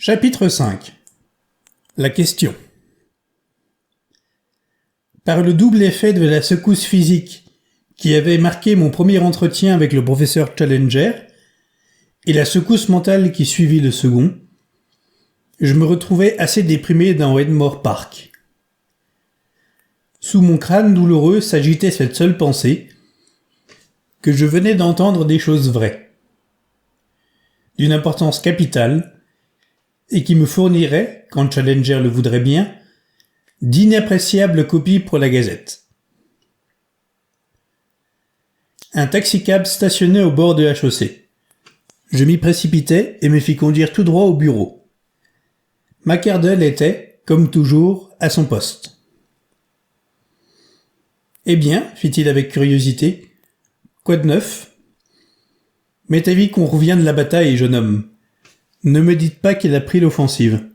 Chapitre 5. La question. Par le double effet de la secousse physique qui avait marqué mon premier entretien avec le professeur Challenger et la secousse mentale qui suivit le second, je me retrouvais assez déprimé dans Wetmore Park. Sous mon crâne douloureux s'agitait cette seule pensée, que je venais d'entendre des choses vraies, d'une importance capitale, et qui me fournirait, quand Challenger le voudrait bien, d'inappréciables copies pour la Gazette. Un taxicab stationnait au bord de la chaussée. Je m'y précipitai et me fis conduire tout droit au bureau. McArdle était, comme toujours, à son poste. « Eh bien, fit-il avec curiosité, quoi de neuf ? M'est avis qu'on revient de la bataille, jeune homme. Ne me dites pas qu'il a pris l'offensive. »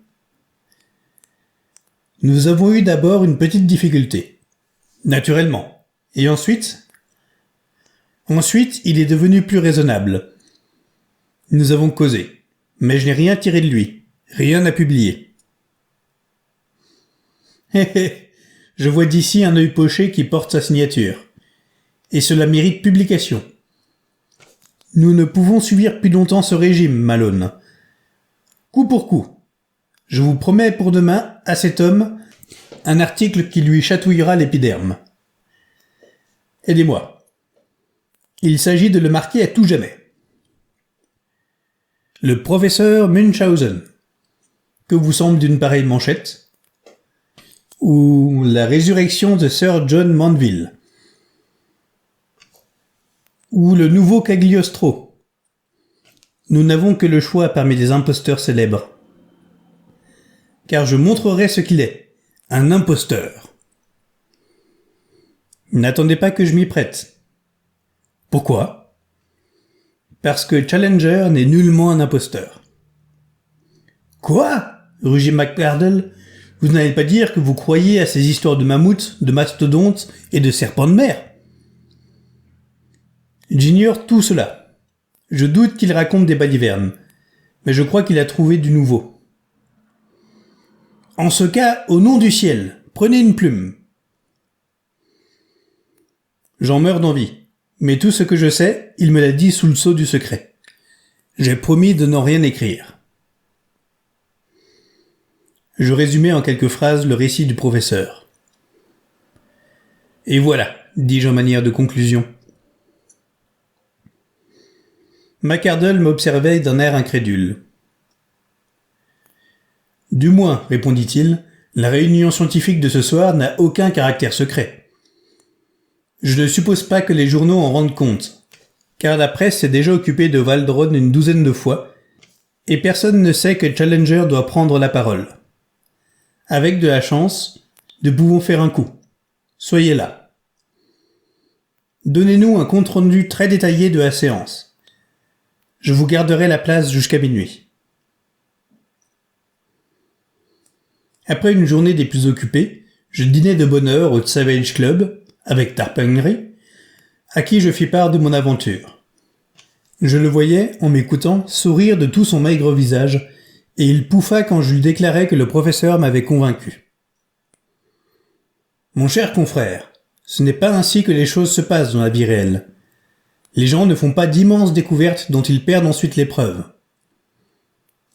Nous avons eu d'abord une petite difficulté. Naturellement. Et ensuite ? Ensuite, il est devenu plus raisonnable. Nous avons causé. Mais je n'ai rien tiré de lui. Rien à publier. Hé hé, je vois d'ici un œil poché qui porte sa signature. Et cela mérite publication. Nous ne pouvons subir plus longtemps ce régime, Malone. Coup pour coup. Je vous promets pour demain, à cet homme, un article qui lui chatouillera l'épiderme. Aidez-moi. Il s'agit de le marquer à tout jamais. Le professeur Munchausen. Que vous semble d'une pareille manchette ? Ou la résurrection de Sir John Mandeville ? Ou le nouveau Cagliostro ? Nous n'avons que le choix parmi les imposteurs célèbres. Car je montrerai ce qu'il est, un imposteur. N'attendez pas que je m'y prête. Pourquoi ? Parce que Challenger n'est nullement un imposteur. Quoi ? Rugit McArdle. Vous n'allez pas dire que vous croyez à ces histoires de mammouths, de mastodontes et de serpents de mer ? J'ignore tout cela. Je doute qu'il raconte des balivernes, mais je crois qu'il a trouvé du nouveau. En ce cas, au nom du ciel, prenez une plume. J'en meurs d'envie, mais tout ce que je sais, il me l'a dit sous le sceau du secret. J'ai promis de n'en rien écrire. Je résumai en quelques phrases le récit du professeur. Et voilà, dis-je en manière de conclusion. McArdle m'observait d'un air incrédule. « Du moins, répondit-il, la réunion scientifique de ce soir n'a aucun caractère secret. Je ne suppose pas que les journaux en rendent compte, car la presse s'est déjà occupée de Waldron une douzaine de fois, et personne ne sait que Challenger doit prendre la parole. Avec de la chance, nous pouvons faire un coup. Soyez là. Donnez-nous un compte-rendu très détaillé de la séance. Je vous garderai la place jusqu'à minuit. » Après une journée des plus occupées, je dînai de bonne heure au Savage Club, avec Tarpenry, à qui je fis part de mon aventure. Je le voyais, en m'écoutant, sourire de tout son maigre visage, et il pouffa quand je lui déclarai que le professeur m'avait convaincu. « Mon cher confrère, ce n'est pas ainsi que les choses se passent dans la vie réelle. Les gens ne font pas d'immenses découvertes dont ils perdent ensuite les preuves.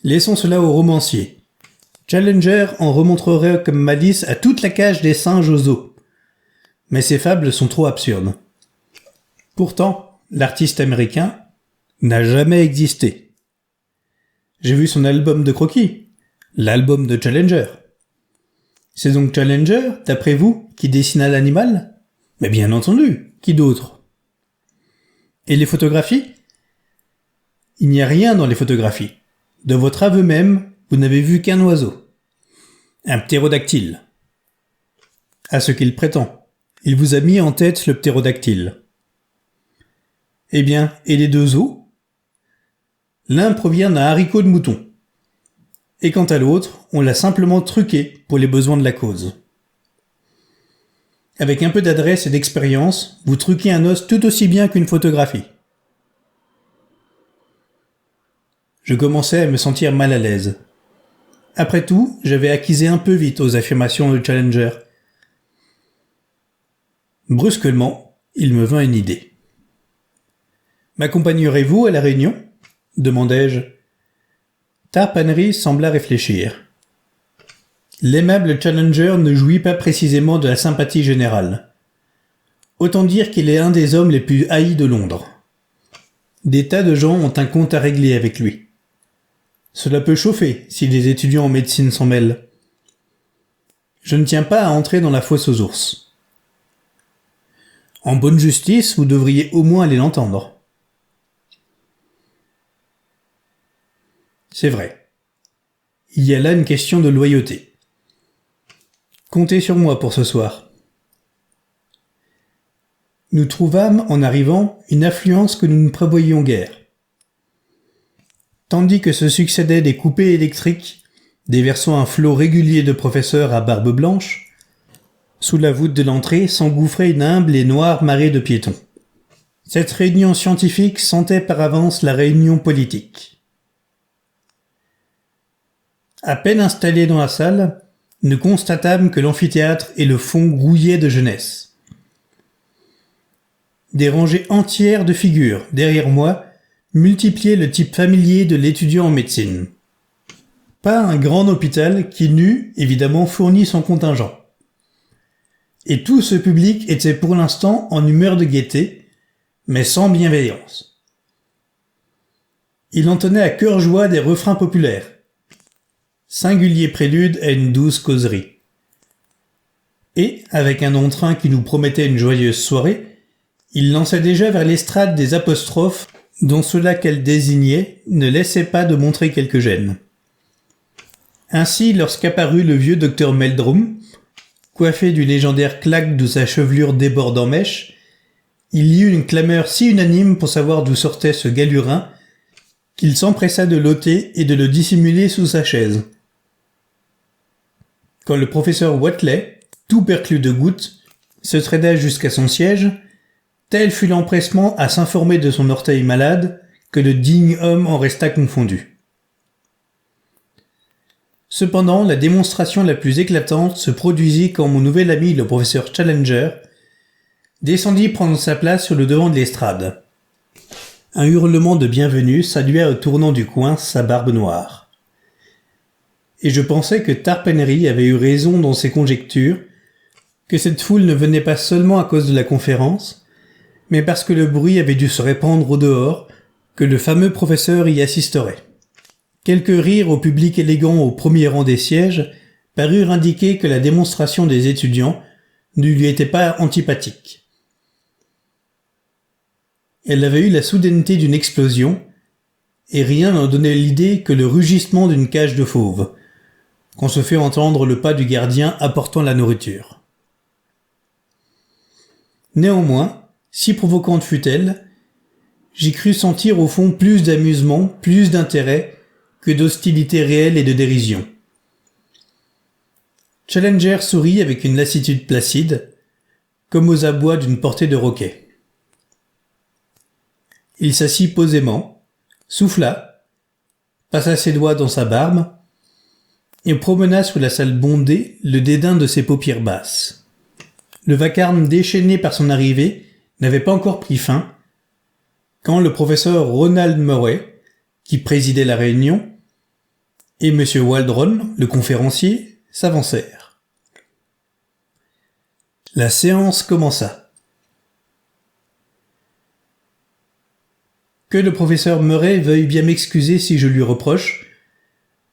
Laissons cela aux romanciers. Challenger en remontrerait comme malice à toute la cage des singes aux zoo. Mais ces fables sont trop absurdes. Pourtant, l'artiste américain n'a jamais existé. J'ai vu son album de croquis, l'album de Challenger. C'est donc Challenger, d'après vous, qui dessina l'animal ? Mais bien entendu, qui d'autre ? Et les photographies ? Il n'y a rien dans les photographies. De votre aveu même, vous n'avez vu qu'un oiseau. Un ptérodactyle. À ce qu'il prétend. Il vous a mis en tête le ptérodactyle. Eh bien, et les deux os ? L'un provient d'un haricot de mouton. Et quant à l'autre, on l'a simplement truqué pour les besoins de la cause. Avec un peu d'adresse et d'expérience, vous truquez un os tout aussi bien qu'une photographie. Je commençais à me sentir mal à l'aise. Après tout, j'avais acquisé un peu vite aux affirmations de Challenger. Brusquement, il me vint une idée. « M'accompagnerez-vous à la réunion ?» demandai-je. Tarp Henry sembla réfléchir. L'aimable Challenger ne jouit pas précisément de la sympathie générale. Autant dire qu'il est un des hommes les plus haïs de Londres. Des tas de gens ont un compte à régler avec lui. Cela peut chauffer si des étudiants en médecine s'en mêlent. Je ne tiens pas à entrer dans la fosse aux ours. En bonne justice, vous devriez au moins aller l'entendre. C'est vrai. Il y a là une question de loyauté. Comptez sur moi pour ce soir. Nous trouvâmes, en arrivant, une affluence que nous ne prévoyions guère. Tandis que se succédaient des coupées électriques, déversant un flot régulier de professeurs à barbe blanche, sous la voûte de l'entrée s'engouffrait une humble et noire marée de piétons. Cette réunion scientifique sentait par avance la réunion politique. À peine installés dans la salle, nous constatâmes que l'amphithéâtre et le fond grouillaient de jeunesse. Des rangées entières de figures, derrière moi, multipliaient le type familier de l'étudiant en médecine. Pas un grand hôpital qui n'eût, évidemment, fourni son contingent. Et tout ce public était pour l'instant en humeur de gaieté, mais sans bienveillance. Il entonnait à cœur joie des refrains populaires. Singulier prélude à une douce causerie. Et, avec un entrain qui nous promettait une joyeuse soirée, il lançait déjà vers l'estrade des apostrophes dont ceux-là qu'elle désignait ne laissaient pas de montrer quelque gêne. Ainsi, lorsqu'apparut le vieux docteur Meldrum, coiffé du légendaire claque de sa chevelure débordant mèche, il y eut une clameur si unanime pour savoir d'où sortait ce galurin qu'il s'empressa de l'ôter et de le dissimuler sous sa chaise. Quand le professeur Watley, tout perclus de gouttes, se traîna jusqu'à son siège, tel fut l'empressement à s'informer de son orteil malade que le digne homme en resta confondu. Cependant, la démonstration la plus éclatante se produisit quand mon nouvel ami, le professeur Challenger, descendit prendre sa place sur le devant de l'estrade. Un hurlement de bienvenue salua au tournant du coin sa barbe noire. Et je pensais que Tarp Henry avait eu raison dans ses conjectures, que cette foule ne venait pas seulement à cause de la conférence, mais parce que le bruit avait dû se répandre au dehors, que le fameux professeur y assisterait. Quelques rires au public élégant au premier rang des sièges parurent indiquer que la démonstration des étudiants ne lui était pas antipathique. Elle avait eu la soudaineté d'une explosion, et rien n'en donnait l'idée que le rugissement d'une cage de fauves, quand se fait entendre le pas du gardien apportant la nourriture. Néanmoins, si provocante fut-elle, j'y crus sentir au fond plus d'amusement, plus d'intérêt, que d'hostilité réelle et de dérision. Challenger sourit avec une lassitude placide, comme aux abois d'une portée de roquet. Il s'assit posément, souffla, passa ses doigts dans sa barbe, et promena sous la salle bondée le dédain de ses paupières basses. Le vacarme déchaîné par son arrivée n'avait pas encore pris fin, quand le professeur Ronald Murray, qui présidait la réunion, et M. Waldron, le conférencier, s'avancèrent. La séance commença. Que le professeur Murray veuille bien m'excuser si je lui reproche,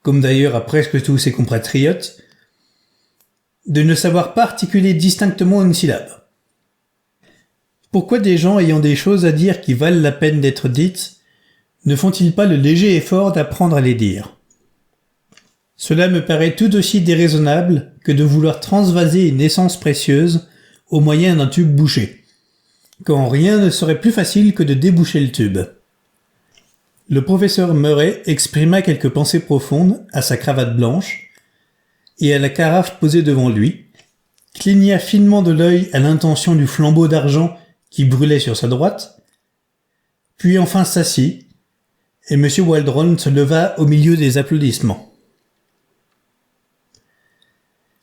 comme d'ailleurs à presque tous ses compatriotes, de ne savoir pas articuler distinctement une syllabe. Pourquoi des gens ayant des choses à dire qui valent la peine d'être dites ne font-ils pas le léger effort d'apprendre à les dire ? Cela me paraît tout aussi déraisonnable que de vouloir transvaser une essence précieuse au moyen d'un tube bouché, quand rien ne serait plus facile que de déboucher le tube. Le professeur Murray exprima quelques pensées profondes à sa cravate blanche et à la carafe posée devant lui, cligna finement de l'œil à l'intention du flambeau d'argent qui brûlait sur sa droite, puis enfin s'assit, et M. Waldron se leva au milieu des applaudissements.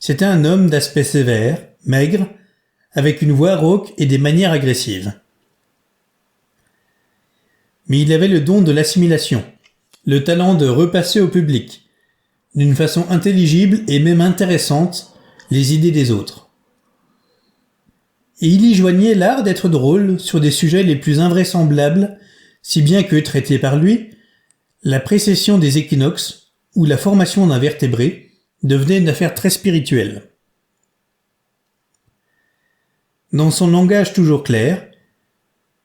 C'était un homme d'aspect sévère, maigre, avec une voix rauque et des manières agressives. Mais il avait le don de l'assimilation, le talent de repasser au public, d'une façon intelligible et même intéressante, les idées des autres. Et il y joignait l'art d'être drôle sur des sujets les plus invraisemblables, si bien que, traité par lui, la précession des équinoxes ou la formation d'un vertébré devenait une affaire très spirituelle. Dans son langage toujours clair,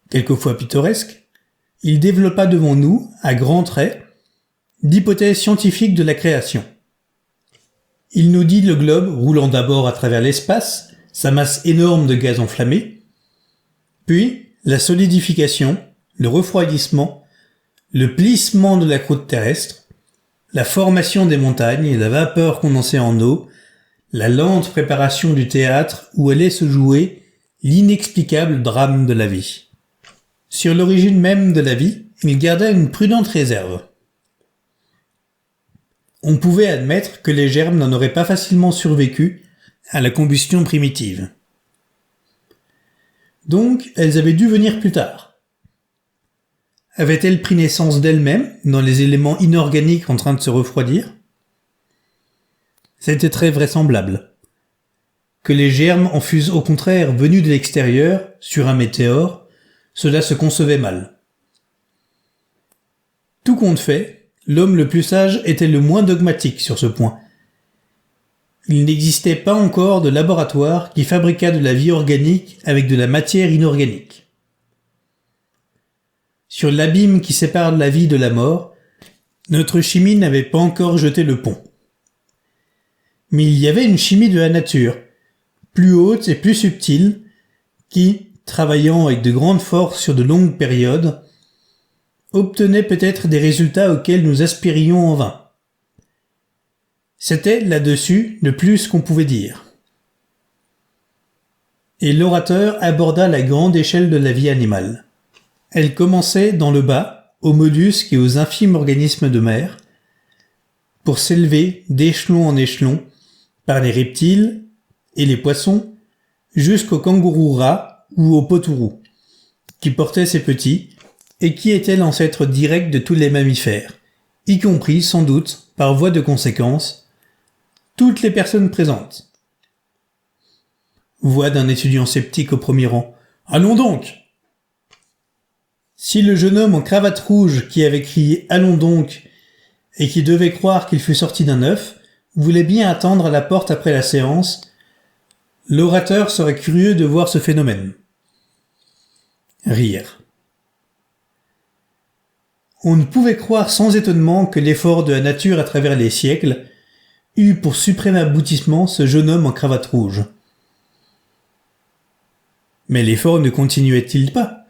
quelquefois pittoresque, il développa devant nous, à grands traits, d'hypothèses scientifiques de la création. Il nous dit le globe roulant d'abord à travers l'espace, sa masse énorme de gaz enflammé, puis la solidification, le refroidissement, le plissement de la croûte terrestre, la formation des montagnes et la vapeur condensée en eau, la lente préparation du théâtre où allait se jouer l'inexplicable drame de la vie. Sur l'origine même de la vie, il garda une prudente réserve. On pouvait admettre que les germes n'en auraient pas facilement survécu à la combustion primitive. Donc, elles avaient dû venir plus tard. Avaient-elles pris naissance d'elles-mêmes dans les éléments inorganiques en train de se refroidir ? C'était très vraisemblable. Que les germes en fussent au contraire venus de l'extérieur, sur un météore, cela se concevait mal. Tout compte fait, l'homme le plus sage était le moins dogmatique sur ce point. Il n'existait pas encore de laboratoire qui fabriquât de la vie organique avec de la matière inorganique. Sur l'abîme qui sépare la vie de la mort, notre chimie n'avait pas encore jeté le pont. Mais il y avait une chimie de la nature, plus haute et plus subtile, qui, travaillant avec de grandes forces sur de longues périodes, obtenait peut-être des résultats auxquels nous aspirions en vain. C'était, là-dessus, le plus qu'on pouvait dire. Et l'orateur aborda la grande échelle de la vie animale. Elle commençait dans le bas, aux mollusques et aux infimes organismes de mer, pour s'élever d'échelon en échelon, par les reptiles et les poissons, jusqu'au kangourou rat ou au potourou, qui portait ses petits, et qui était l'ancêtre direct de tous les mammifères, y compris, sans doute, par voie de conséquence, toutes les personnes présentes. Voix d'un étudiant sceptique au premier rang. « Allons donc !» Si le jeune homme en cravate rouge qui avait crié « Allons donc !» et qui devait croire qu'il fut sorti d'un œuf, voulait bien attendre à la porte après la séance, l'orateur serait curieux de voir ce phénomène. Rire. On ne pouvait croire sans étonnement que l'effort de la nature à travers les siècles eut pour suprême aboutissement ce jeune homme en cravate rouge. Mais l'effort ne continuait-il pas ?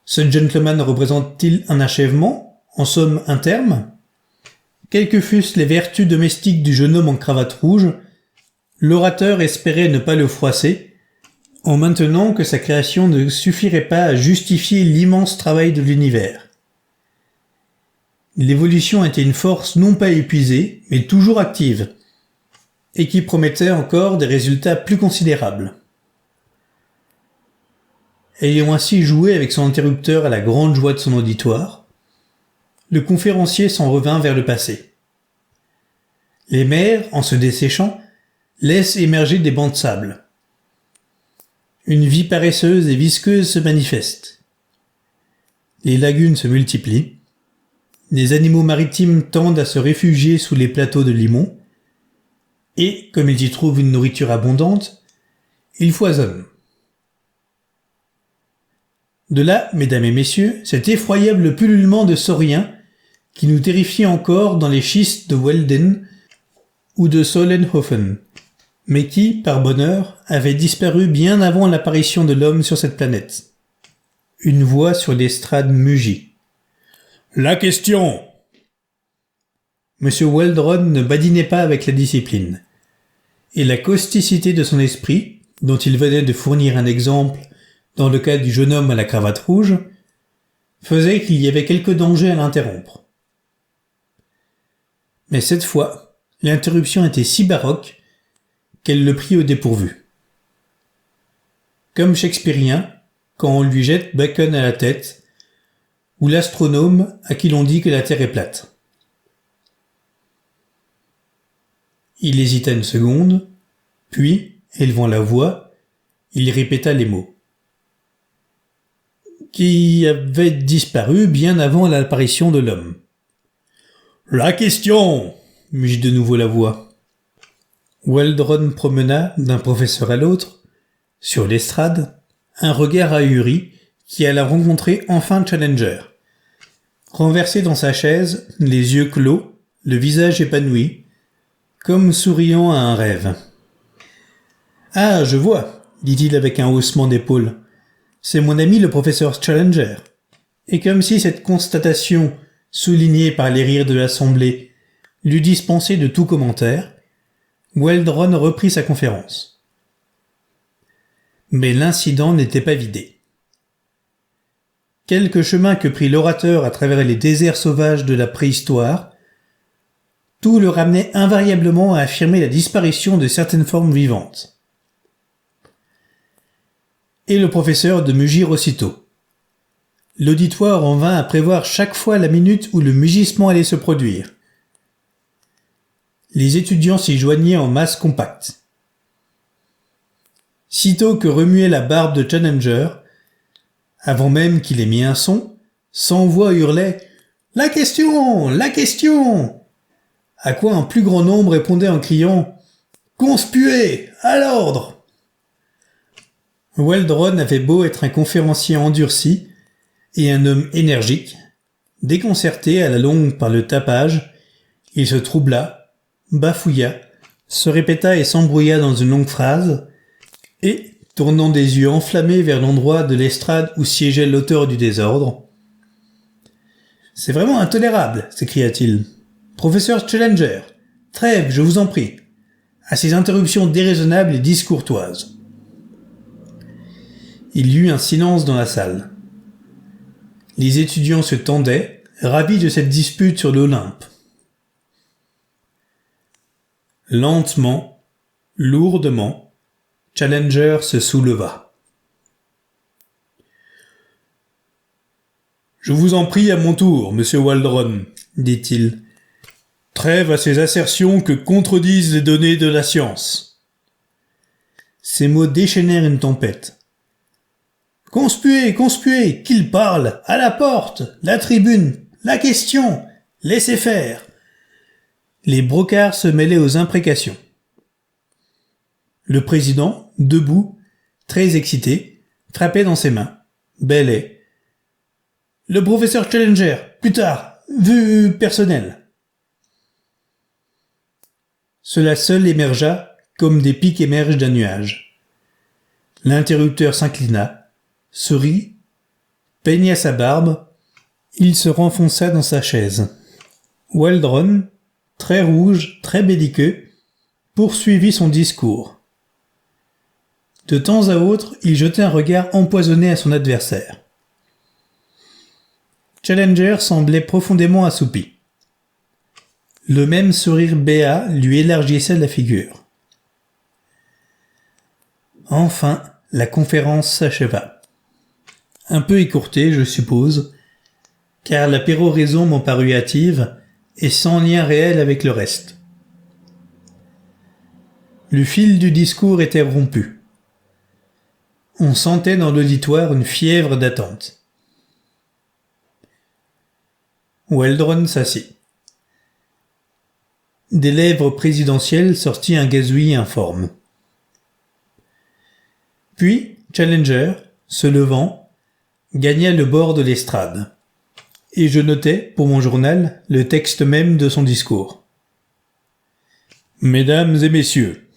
Ce gentleman représente-t-il un achèvement, en somme un terme ? Quelles que fussent les vertus domestiques du jeune homme en cravate rouge, l'orateur espérait ne pas le froisser, en maintenant que sa création ne suffirait pas à justifier l'immense travail de l'univers. L'évolution était une force non pas épuisée, mais toujours active, et qui promettait encore des résultats plus considérables. Ayant ainsi joué avec son interrupteur à la grande joie de son auditoire, le conférencier s'en revint vers le passé. Les mers, en se desséchant, laissent émerger des bancs de sable. Une vie paresseuse et visqueuse se manifeste. Les lagunes se multiplient. Les animaux maritimes tendent à se réfugier sous les plateaux de limon. Et, comme ils y trouvent une nourriture abondante, ils foisonnent. De là, mesdames et messieurs, cet effroyable pullulement de sauriens qui nous terrifiait encore dans les schistes de Wealden ou de Solnhofen, mais qui, par bonheur, avait disparu bien avant l'apparition de l'homme sur cette planète. Une voix sur l'estrade mugit. « La question !» M. Waldron ne badinait pas avec la discipline, et la causticité de son esprit, dont il venait de fournir un exemple dans le cas du jeune homme à la cravate rouge, faisait qu'il y avait quelque danger à l'interrompre. Mais cette fois, l'interruption était si baroque qu'elle le prit au dépourvu. Comme shakespearien, quand on lui jette Bacon à la tête, ou l'astronome à qui l'on dit que la Terre est plate. Il hésita une seconde, puis, élevant la voix, il répéta les mots. Qui avait disparu bien avant l'apparition de l'homme. « La question !» mis de nouveau la voix. Waldron promena d'un professeur à l'autre, sur l'estrade, un regard ahuri qui alla rencontrer enfin Challenger. Renversé dans sa chaise, les yeux clos, le visage épanoui, comme souriant à un rêve. « Ah, je vois, dit-il avec un haussement d'épaules. C'est mon ami le professeur Challenger. » Et comme si cette constatation, soulignée par les rires de l'assemblée, l'eût dispensé de tout commentaire, Waldron reprit sa conférence. Mais l'incident n'était pas vidé. Quelque chemin que prit l'orateur à travers les déserts sauvages de la préhistoire, tout le ramenait invariablement à affirmer la disparition de certaines formes vivantes. Et le professeur de mugir aussitôt. L'auditoire en vint à prévoir chaque fois la minute où le mugissement allait se produire. Les étudiants s'y joignaient en masse compacte. Sitôt que remuait la barbe de Challenger, avant même qu'il ait mis un son, sans voix hurlait « La question ! La question !» À quoi un plus grand nombre répondait en criant « Conspuez ! À l'ordre !» Waldron avait beau être un conférencier endurci et un homme énergique, déconcerté à la longue par le tapage, il se troubla, bafouilla, se répéta et s'embrouilla dans une longue phrase, et, tournant des yeux enflammés vers l'endroit de l'estrade où siégeait l'auteur du désordre. « C'est vraiment intolérable, s'écria-t-il. Professeur Challenger, trêve, je vous en prie, à ces interruptions déraisonnables et discourtoises. » Il y eut un silence dans la salle. Les étudiants se tendaient, ravis de cette dispute sur l'Olympe. Lentement, lourdement, Challenger se souleva. « Je vous en prie à mon tour, monsieur Waldron, dit-il. Trêve à ces assertions que contredisent les données de la science. » Ces mots déchaînèrent une tempête. « Conspuez, conspuez, qu'il parle, à la porte, la tribune, la question, laissez faire. » Les brocards se mêlaient aux imprécations. Le président, debout, très excité, frappait dans ses mains, bêlait. « Le professeur Challenger, plus tard, vue personnelle. » Cela seul émergea comme des pics émergent d'un nuage. L'interrupteur s'inclina, sourit, peigna sa barbe, il se renfonça dans sa chaise. Waldron, très rouge, très belliqueux, poursuivit son discours. De temps à autre, il jetait un regard empoisonné à son adversaire. Challenger semblait profondément assoupi. Le même sourire béat lui élargissait la figure. Enfin, la conférence s'acheva. Un peu écourtée, je suppose, car la péroraison m'en parut hâtive et sans lien réel avec le reste. Le fil du discours était rompu. On sentait dans l'auditoire une fièvre d'attente. Waldron s'assit. Des lèvres présidentielles sortit un gazouillis informe. Puis, Challenger, se levant, gagna le bord de l'estrade. Et je notais, pour mon journal, le texte même de son discours. « Mesdames et messieurs, »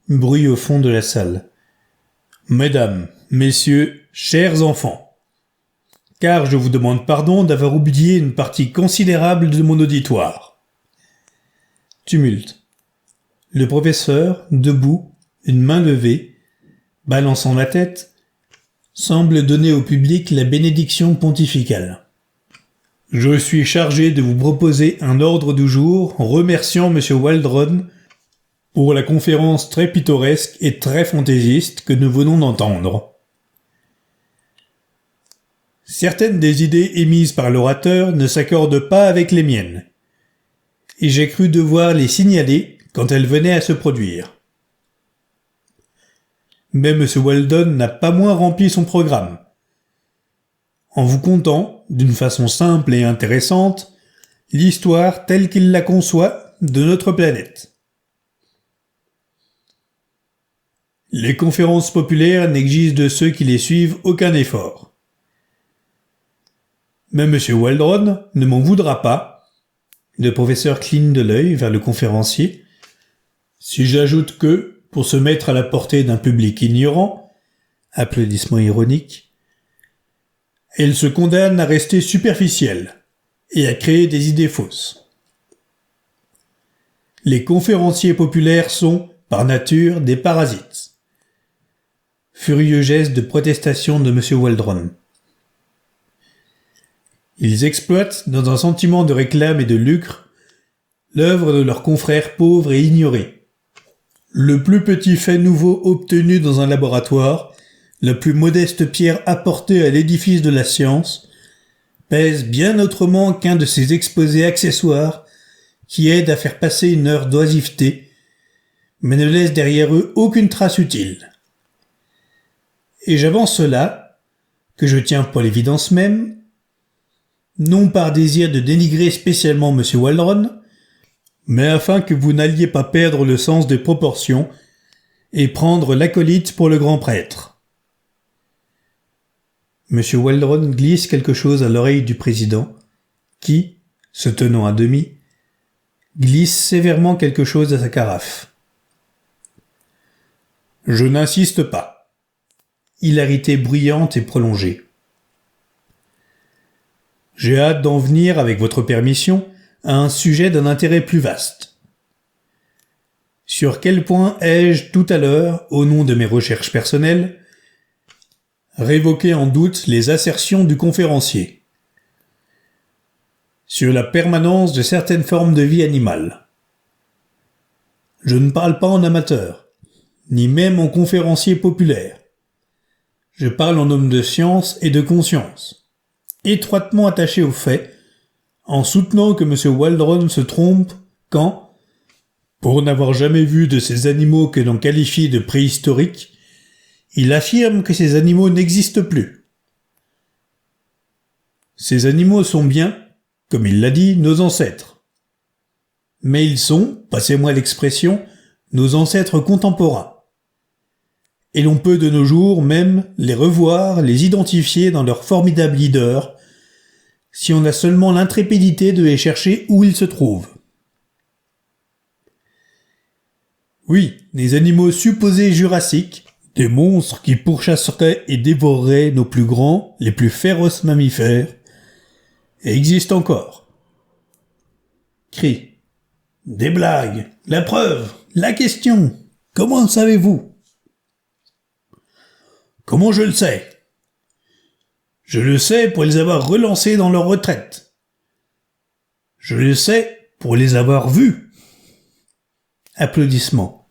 bruit au fond de la salle. « Mesdames, messieurs, chers enfants, car je vous demande pardon d'avoir oublié une partie considérable de mon auditoire. » Tumulte. Le professeur, debout, une main levée, balançant la tête, semble donner au public la bénédiction pontificale. « Je suis chargé de vous proposer un ordre du jour remerciant M. Waldron pour la conférence très pittoresque et très fantaisiste que nous venons d'entendre. Certaines des idées émises par l'orateur ne s'accordent pas avec les miennes, et j'ai cru devoir les signaler quand elles venaient à se produire. Mais M. Weldon n'a pas moins rempli son programme, en vous contant, d'une façon simple et intéressante, l'histoire telle qu'il la conçoit de notre planète. Les conférences populaires n'exigent de ceux qui les suivent aucun effort. Mais M. Waldron ne m'en voudra pas, le professeur cligne de l'œil vers le conférencier, si j'ajoute que, pour se mettre à la portée d'un public ignorant, applaudissements ironiques, elle se condamne à rester superficielle et à créer des idées fausses. Les conférenciers populaires sont, par nature, des parasites. Furieux geste de protestation de M. Waldron. Ils exploitent, dans un sentiment de réclame et de lucre, l'œuvre de leurs confrères pauvres et ignorés. Le plus petit fait nouveau obtenu dans un laboratoire, la plus modeste pierre apportée à l'édifice de la science, pèse bien autrement qu'un de ces exposés accessoires qui aident à faire passer une heure d'oisiveté, mais ne laissent derrière eux aucune trace utile. Et j'avance cela, que je tiens pour l'évidence même, non par désir de dénigrer spécialement M. Waldron, mais afin que vous n'alliez pas perdre le sens des proportions et prendre l'acolyte pour le grand prêtre. M. Waldron glisse quelque chose à l'oreille du président, qui, se tenant à demi, glisse sévèrement quelque chose à sa carafe. Je n'insiste pas. Hilarité bruyante et prolongée. J'ai hâte d'en venir, avec votre permission, à un sujet d'un intérêt plus vaste. Sur quel point ai-je tout à l'heure, au nom de mes recherches personnelles, révoqué en doute les assertions du conférencier sur la permanence de certaines formes de vie animale. Je ne parle pas en amateur, ni même en conférencier populaire. Je parle en homme de science et de conscience, étroitement attaché aux faits, en soutenant que M. Waldron se trompe quand, pour n'avoir jamais vu de ces animaux que l'on qualifie de préhistoriques, il affirme que ces animaux n'existent plus. Ces animaux sont bien, comme il l'a dit, nos ancêtres. Mais ils sont, passez-moi l'expression, nos ancêtres contemporains. Et l'on peut de nos jours même les revoir, les identifier dans leurs formidables leaders, si on a seulement l'intrépidité de les chercher où ils se trouvent. Oui, les animaux supposés jurassiques, des monstres qui pourchasseraient et dévoreraient nos plus grands, les plus féroces mammifères, existent encore. Cri. Des blagues, la preuve, la question. Comment le savez-vous? Comment je le sais? Je le sais pour les avoir relancés dans leur retraite. Je le sais pour les avoir vus. Applaudissements.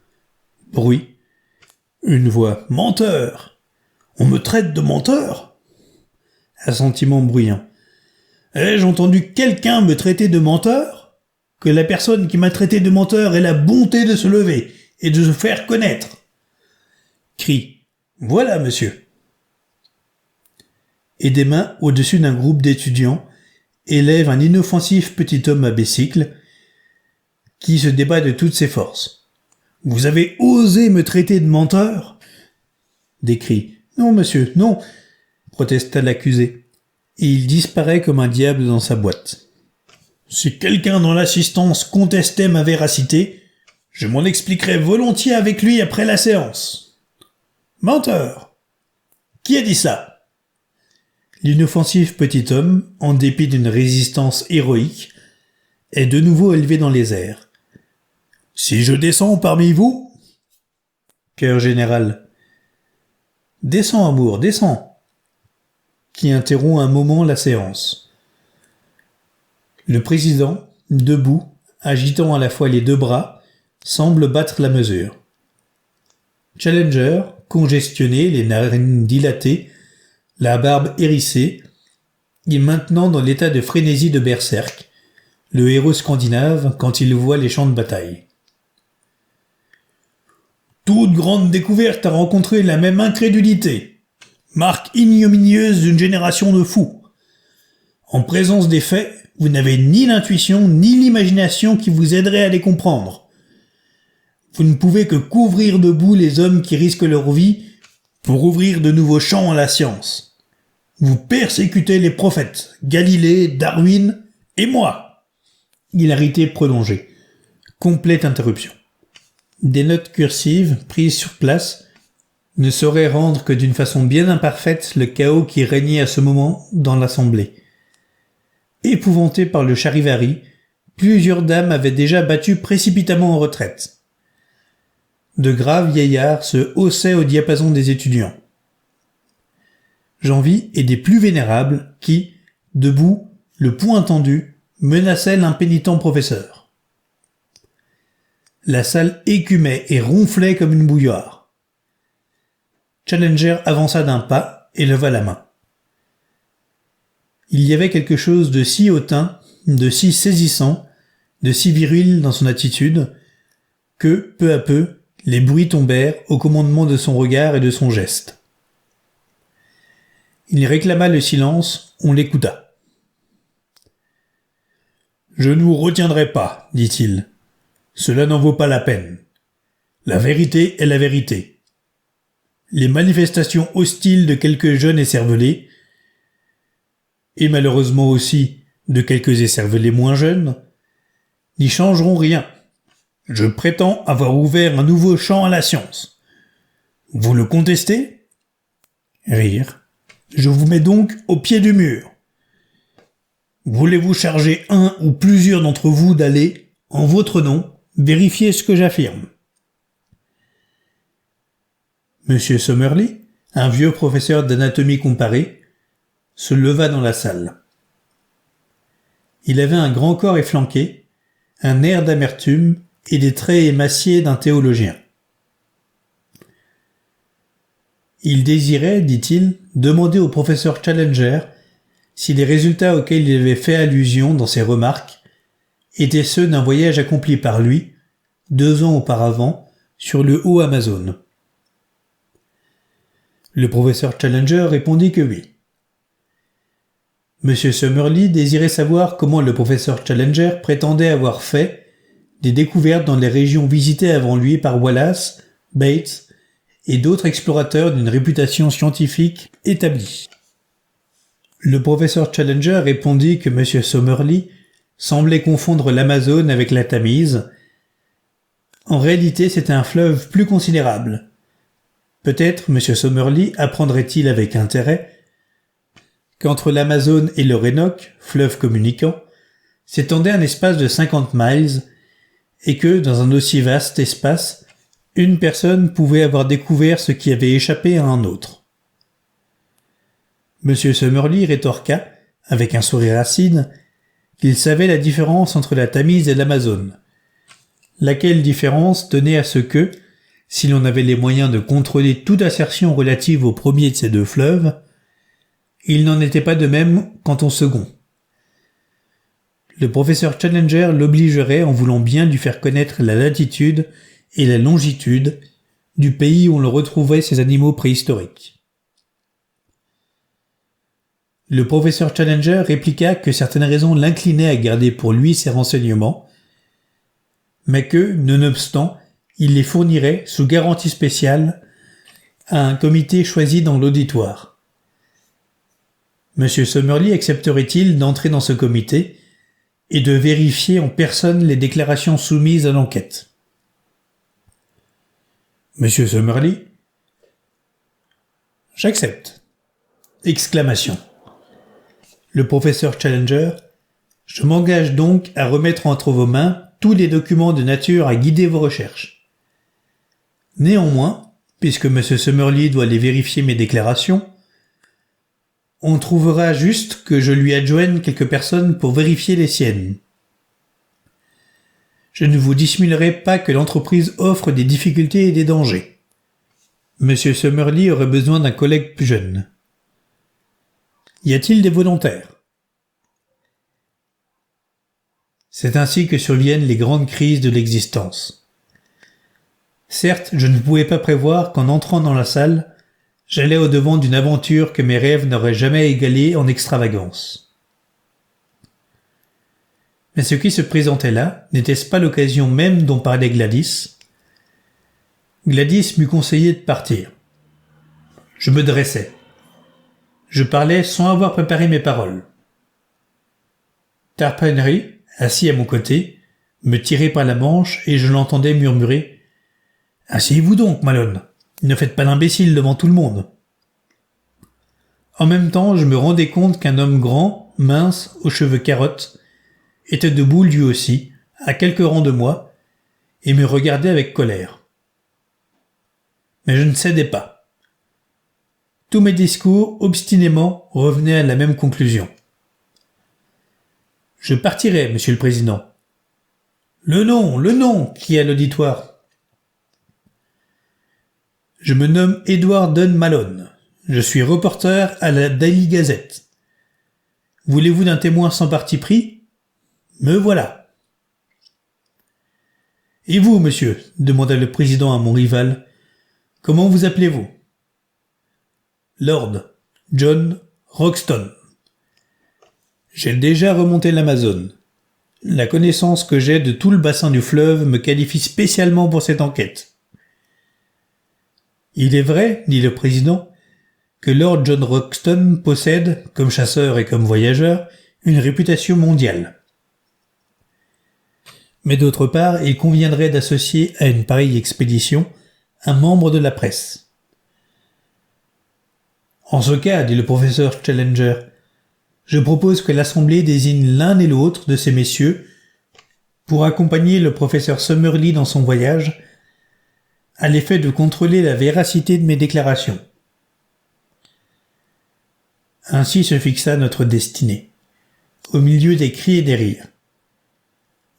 Bruit. Une voix. Menteur. On me traite de menteur? Assentiment bruyant. Ai-je entendu quelqu'un me traiter de menteur? Que la personne qui m'a traité de menteur ait la bonté de se lever et de se faire connaître. Cri. Voilà, monsieur. Et des mains au-dessus d'un groupe d'étudiants élève un inoffensif petit homme à bicycle qui se débat de toutes ses forces. Vous avez osé me traiter de menteur? Des cris. Non, monsieur, non, protesta l'accusé, et il disparaît comme un diable dans sa boîte. Si quelqu'un dans l'assistance contestait ma véracité, je m'en expliquerais volontiers avec lui après la séance. Menteur! Qui a dit ça? L'inoffensif petit homme, en dépit d'une résistance héroïque, est de nouveau élevé dans les airs. Si je descends parmi vous? Chœur général. Descends, amour, descends. Qui interrompt un moment la séance. Le président, debout, agitant à la fois les deux bras, semble battre la mesure. Challenger, congestionné, les narines dilatées, la barbe hérissée, est maintenant dans l'état de frénésie de berserk, le héros scandinave quand il voit les champs de bataille. Toute grande découverte a rencontré la même incrédulité, marque ignominieuse d'une génération de fous. En présence des faits, vous n'avez ni l'intuition ni l'imagination qui vous aideraient à les comprendre. Vous ne pouvez que couvrir de boue les hommes qui risquent leur vie pour ouvrir de nouveaux champs à la science. Vous persécutez les prophètes, Galilée, Darwin et moi. Hilarité prolongée. Complète interruption. Des notes cursives, prises sur place, ne sauraient rendre que d'une façon bien imparfaite le chaos qui régnait à ce moment dans l'assemblée. Épouvantées par le charivari, plusieurs dames avaient déjà battu précipitamment en retraite. De graves vieillards se haussaient au diapason des étudiants. J'en vis et des plus vénérables qui, debout, le poing tendu, menaçaient l'impénitent professeur. La salle écumait et ronflait comme une bouilloire. Challenger avança d'un pas et leva la main. Il y avait quelque chose de si hautain, de si saisissant, de si viril dans son attitude, que, peu à peu, les bruits tombèrent au commandement de son regard et de son geste. Il réclama le silence, on l'écouta. « Je ne vous retiendrai pas, dit-il. Cela n'en vaut pas la peine. La vérité est la vérité. Les manifestations hostiles de quelques jeunes écervelés, et malheureusement aussi de quelques écervelés moins jeunes, n'y changeront rien. Je prétends avoir ouvert un nouveau champ à la science. Vous le contestez ? Rire. Je vous mets donc au pied du mur. Voulez-vous charger un ou plusieurs d'entre vous d'aller, en votre nom, vérifier ce que j'affirme ? Monsieur Summerlee, un vieux professeur d'anatomie comparée, se leva dans la salle. Il avait un grand corps efflanqué, un air d'amertume et des traits émaciés d'un théologien. Il désirait, dit-il, demander au professeur Challenger si les résultats auxquels il avait fait allusion dans ses remarques étaient ceux d'un voyage accompli par lui, 2 ans auparavant, sur le haut Amazone. Le professeur Challenger répondit que oui. Monsieur Summerlee désirait savoir comment le professeur Challenger prétendait avoir fait des découvertes dans les régions visitées avant lui par Wallace, Bates et d'autres explorateurs d'une réputation scientifique établie. Le professeur Challenger répondit que monsieur Summerlee semblait confondre l'Amazone avec la Tamise. En réalité, c'était un fleuve plus considérable. Peut-être monsieur Summerlee apprendrait-il avec intérêt qu'entre l'Amazone et l'Orénoque, fleuve communicant, s'étendait un espace de 50 miles et que, dans un aussi vaste espace, une personne pouvait avoir découvert ce qui avait échappé à un autre. Monsieur Summerlee rétorqua, avec un sourire acide, qu'il savait la différence entre la Tamise et l'Amazone, laquelle différence tenait à ce que, si l'on avait les moyens de contrôler toute assertion relative au premier de ces 2 fleuves, il n'en était pas de même quant au second. Le professeur Challenger l'obligerait en voulant bien lui faire connaître la latitude et la longitude du pays où l'on retrouvait ces animaux préhistoriques. Le professeur Challenger répliqua que certaines raisons l'inclinaient à garder pour lui ces renseignements, mais que, nonobstant, il les fournirait sous garantie spéciale à un comité choisi dans l'auditoire. Monsieur Summerlee accepterait-il d'entrer dans ce comité et de vérifier en personne les déclarations soumises à l'enquête ? Monsieur Summerlee ? J'accepte. Exclamation. Le professeur Challenger, je m'engage donc à remettre entre vos mains tous les documents de nature à guider vos recherches. Néanmoins, puisque M. Summerlee doit les vérifier mes déclarations, on trouvera juste que je lui adjoigne quelques personnes pour vérifier les siennes. Je ne vous dissimulerai pas que l'entreprise offre des difficultés et des dangers. Monsieur Summerlee aurait besoin d'un collègue plus jeune. Y a-t-il des volontaires? C'est ainsi que surviennent les grandes crises de l'existence. Certes, je ne pouvais pas prévoir qu'en entrant dans la salle, j'allais au-devant d'une aventure que mes rêves n'auraient jamais égalée en extravagance. Mais ce qui se présentait là, n'était-ce pas l'occasion même dont parlait Gladys? Gladys m'eût conseillé de partir. Je me dressai. Je parlais sans avoir préparé mes paroles. Tarp Henry, assis à mon côté, me tirait par la manche et je l'entendais murmurer « Asseyez-vous donc, Malone, ne faites pas l'imbécile devant tout le monde. » En même temps, je me rendais compte qu'un homme grand, mince, aux cheveux carottes, était debout lui aussi, à quelques rangs de moi, et me regardait avec colère. Mais je ne cédais pas. Tous mes discours, obstinément, revenaient à la même conclusion. « Je partirai, monsieur le président. »« Le nom !» cria l'auditoire. « Je me nomme Edward Dunn Malone. Je suis reporter à la Daily Gazette. Voulez-vous d'un témoin sans parti pris ? Me voilà. »« Et vous, monsieur ? » demanda le président à mon rival. « Comment vous appelez-vous ? » ?»« Lord John Roxton. » J'ai déjà remonté l'Amazone. La connaissance que j'ai de tout le bassin du fleuve me qualifie spécialement pour cette enquête. Il est vrai, dit le président, que Lord John Roxton possède, comme chasseur et comme voyageur, une réputation mondiale. Mais d'autre part, il conviendrait d'associer à une pareille expédition un membre de la presse. En ce cas, dit le professeur Challenger, je propose que l'Assemblée désigne l'un et l'autre de ces messieurs pour accompagner le professeur Summerlee dans son voyage, à l'effet de contrôler la véracité de mes déclarations. Ainsi se fixa notre destinée, au milieu des cris et des rires.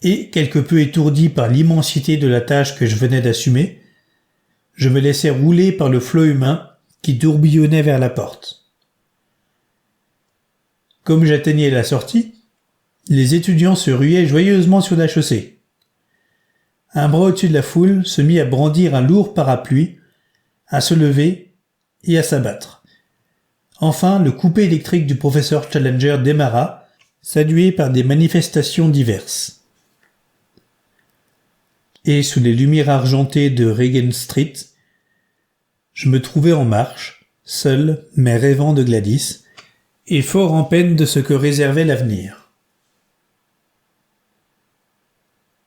Et, quelque peu étourdi par l'immensité de la tâche que je venais d'assumer, je me laissai rouler par le flot humain qui tourbillonnait vers la porte. Comme j'atteignais la sortie, les étudiants se ruaient joyeusement sur la chaussée. Un bras au-dessus de la foule se mit à brandir un lourd parapluie, à se lever et à s'abattre. Enfin, le coupé électrique du professeur Challenger démarra, salué par des manifestations diverses. Et sous les lumières argentées de Regent Street, je me trouvais en marche, seul mais rêvant de Gladys, et fort en peine de ce que réservait l'avenir.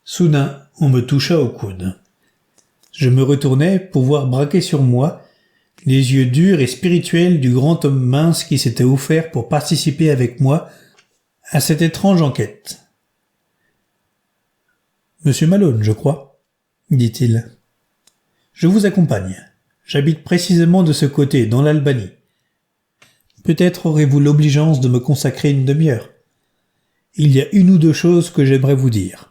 Soudain, on me toucha au coude. Je me retournai pour voir braquer sur moi les yeux durs et spirituels du grand homme mince qui s'était offert pour participer avec moi à cette étrange enquête. « Monsieur Malone, je crois, » dit-il. « Je vous accompagne. J'habite précisément de ce côté, dans l'Albanie. Peut-être aurez-vous l'obligeance de me consacrer une demi-heure. Il y a une ou deux choses que j'aimerais vous dire. »